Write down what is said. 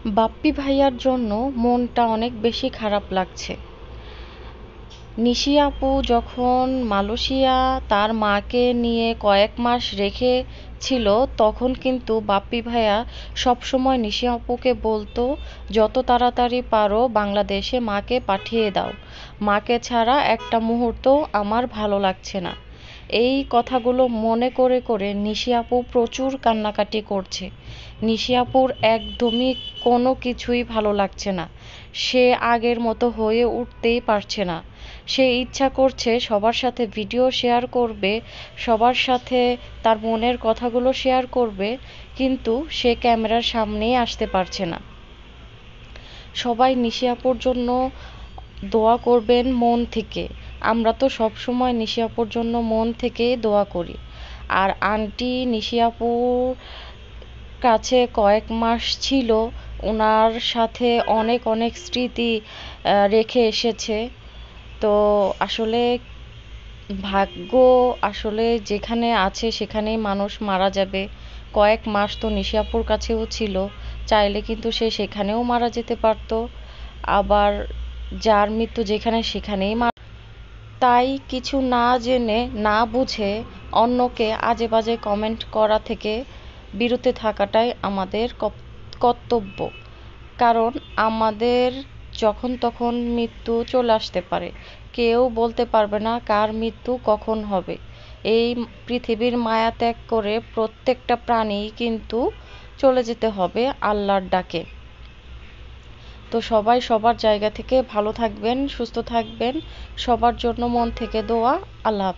বাপ্পি ভাইয়ার জন্য মনটা অনেক বেশি খারাপ লাগছে। নিশি আপু যখন মালয়েশিয়া তার মাকে নিয়ে কয়েক মাস রেখেছিল, তখন কিন্তু বাপ্পি ভাইয়া সবসময় নিশি আপুকে বলতো, যত তাড়াতাড়ি পারো বাংলাদেশে মাকে পাঠিয়ে দাও, মাকে ছাড়া একটা মুহূর্ত আমার ভালো লাগছে না। এই কথাগুলো মনে করে করে নিশি আপু প্রচুর কান্নাকাটি করছে। নিশি আপুর একদমই কোনো কিছুই ভালো লাগছে না। সে আগের মতো হয়ে উঠতেই পারছে না। সে ইচ্ছা করছে সবার সাথে ভিডিও শেয়ার করবে, সবার সাথে তার মনের কথাগুলো শেয়ার করবে, কিন্তু সে ক্যামেরার সামনেই আসতে পারছে না। সবাই নিশি আপুর জন্য দোয়া করবেন মন থেকে। আমরা তো সব সময় নিশি আপুর জন্য মন থেকেই দোয়া করি। আর আন্টি নিশি আপুর কাছে কয়েক মাস ছিল, ওনার সাথে অনেক অনেক স্মৃতি রেখে এসেছে। তো আসলে ভাগ্য আসলে যেখানে আছে সেখানেই মানুষ মারা যাবে। কয়েক মাস তো নিশি আপুর কাছেও ছিল, চাইলে কিন্তু সে সেখানেও মারা যেতে পারত। আবার যার মৃত্যু যেখানে সেখানেই তাই কিছু না জেনে না বুঝে অন্যকে আজে বাজে কমেন্ট করা থেকে বিরত থাকাটাই আমাদের কর্তব্য। কারণ আমাদের যখন তখন মৃত্যু চলে আসতে পারে। কেউ বলতে পারবে না কার মৃত্যু কখন হবে। এই পৃথিবীর মায়া ত্যাগ করে প্রত্যেকটা প্রাণী কিন্তু চলে যেতে হবে আল্লাহর ডাকে। তো সবাই সবার জায়গা থেকে ভালো থাকবেন, সুস্থ থাকবেন। সবার জন্য মন থেকে দোয়া। আল্লাহ হাফেজ।